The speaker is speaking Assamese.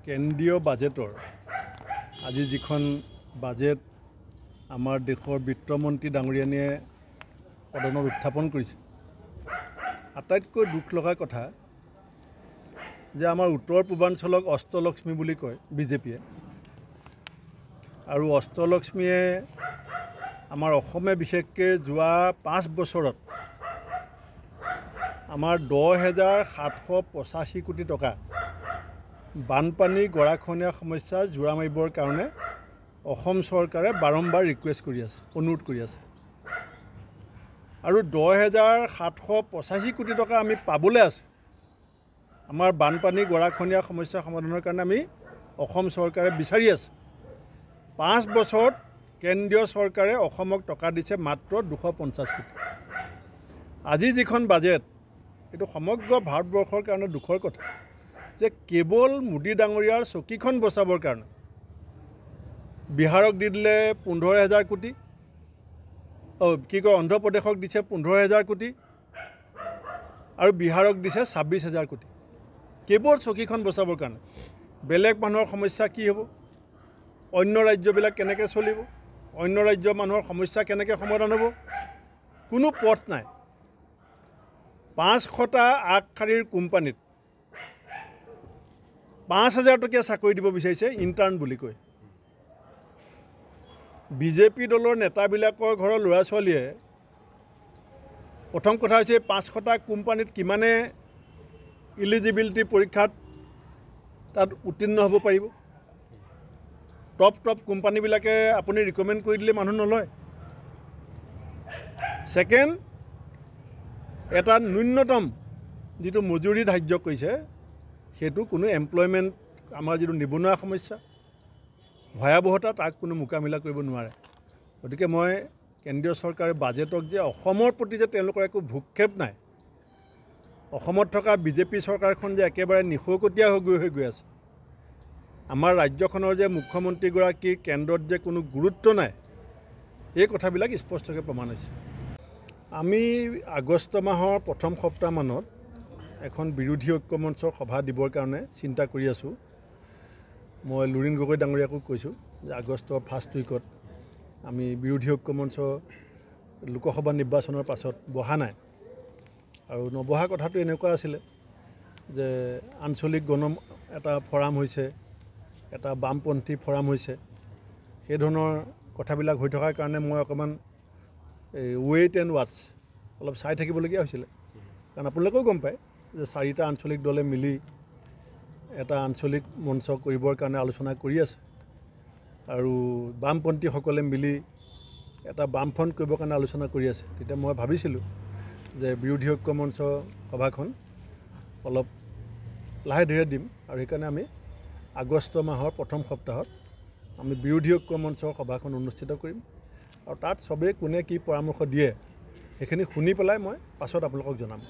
কেন্দ্ৰীয় বাজেটৰ আজি যিখন বাজেট আমাৰ দেশৰ বিত্তমন্ত্ৰী ডাঙৰীয়ানীয়ে সদনত উত্থাপন কৰিছে, আটাইতকৈ দুখ লগা কথা যে আমাৰ উত্তৰ পূৰ্বাঞ্চলক অষ্টলক্ষ্মী বুলি কয় বিজেপিয়ে, আৰু অষ্টলক্ষ্মীয়ে আমাৰ অসমে বিশেষকৈ যোৱা 5 বছৰত আমাৰ 10,785 কোটি টকা বানপানী গৰাখহনীয়া সমস্যা জোৰা মাৰিবৰ কাৰণে অসম চৰকাৰে বাৰম্বাৰ ৰিকুৱেষ্ট কৰি আছে, অনুৰোধ কৰি আছে। আৰু 10,785 কোটি টকা আমি পাবলৈ আছে আমাৰ বানপানী গৰাখহনীয়া সমস্যা সমাধানৰ কাৰণে আমি অসম চৰকাৰে বিচাৰি আছে। 5 বছৰত কেন্দ্ৰীয় চৰকাৰে অসমক টকা দিছে মাত্ৰ 250 কোটি। আজি যিখন বাজেট এইটো সমগ্ৰ ভাৰতবৰ্ষৰ কাৰণে দুখৰ কথা যে কেৱল মোদী ডাঙৰীয়াৰ চকীখন বচাবৰ কাৰণে বিহাৰক দি দিলে 15,000 কোটি, অন্ধ্ৰপ্ৰদেশক দিছে 15,000 কোটি আৰু বিহাৰক দিছে 26,000 কোটি, কেৱল চকীখন বচাবৰ কাৰণে। বেলেগ মানুহৰ সমস্যা কি হ'ব, অন্য ৰাজ্যবিলাক কেনেকৈ চলিব, অন্য ৰাজ্যৰ মানুহৰ সমস্যা কেনেকৈ সমাধান হ'ব, কোনো পথ নাই। 500টা আগশাৰীৰ কোম্পানীত 5,000 টকীয়া চাকৰি দিব বিচাৰিছে ইণ্টাৰ্ণ বুলি কৈ। বিজেপি দলৰ নেতাবিলাকৰ ঘৰৰ ল'ৰা ছোৱালীয়ে প্ৰথম কথা হৈছে 500টা কোম্পানীত কিমানে ইলিজিবিলিটি পৰীক্ষাত তাত উত্তীৰ্ণ হ'ব পাৰিব। টপ কোম্পানীবিলাকে আপুনি ৰিকমেণ্ড কৰি দিলে মানুহ নলয়। ছেকেণ্ড, এটা ন্যূনতম যিটো মজুৰি ধাৰ্য কৰিছে সেইটো কোনো এমপ্লয়মেণ্ট, আমাৰ যিটো নিবনুৱা সমস্যা ভয়াৱহতা, তাক কোনো মোকাবিলা কৰিব নোৱাৰে। গতিকে মই কেন্দ্ৰীয় চৰকাৰে বাজেটক যে অসমৰ প্ৰতি যে তেওঁলোকৰ একো ভূক্ষেপ নাই, অসমত থকা বিজেপি চৰকাৰখন যে একেবাৰে নিশকতীয়া হৈ গৈ আছে, আমাৰ ৰাজ্যখনৰ যে মুখ্যমন্ত্ৰীগৰাকীৰ কেন্দ্ৰত যে কোনো গুৰুত্ব নাই, এই কথাবিলাক স্পষ্টকৈ প্ৰমাণ হৈছে। আমি আগষ্ট মাহৰ প্ৰথম সপ্তাহমানত এখন বিৰোধী ঐক্যমঞ্চৰ সভা দিবৰ কাৰণে চিন্তা কৰি আছোঁ। মই লুৰিণ গগৈ ডাঙৰীয়াকো কৈছোঁ যে আগষ্টৰ ফাৰ্ষ্ট উইকত আমি বিৰোধী ঐক্যমঞ্চ লোকসভা নিৰ্বাচনৰ পাছত বহা নাই, আৰু নবহা কথাটো এনেকুৱা আছিলে যে আঞ্চলিক এটা ফৰাম হৈছে, এটা বামপন্থী ফৰাম হৈছে, সেই ধৰণৰ কথাবিলাক হৈ থকাৰ কাৰণে মই অকণমান ৱেইট এণ্ড ৱাটছ অলপ চাই থাকিবলগীয়া হৈছিলে। কাৰণ আপোনালোকেও গম পায় যে 4টা আঞ্চলিক দলে মিলি এটা আঞ্চলিক মঞ্চ কৰিবৰ কাৰণে আলোচনা কৰি আছে, আৰু বামপন্থীসকলে মিলি এটা বামফ্ৰণ্ট কৰিবৰ কাৰণে আলোচনা কৰি আছে। তেতিয়া মই ভাবিছিলোঁ যে বিৰোধী ঐক্যমঞ্চ সভাখন অলপ লাহে ধীৰে দিম, আৰু সেইকাৰণে আমি আগষ্ট মাহৰ প্ৰথম সপ্তাহত আমি বিৰোধী ঐক্যমঞ্চৰ সভাখন অনুষ্ঠিত কৰিম, আৰু তাত চবেই কোনে কি পৰামৰ্শ দিয়ে সেইখিনি শুনি পেলাই মই পাছত আপোনালোকক জনাম।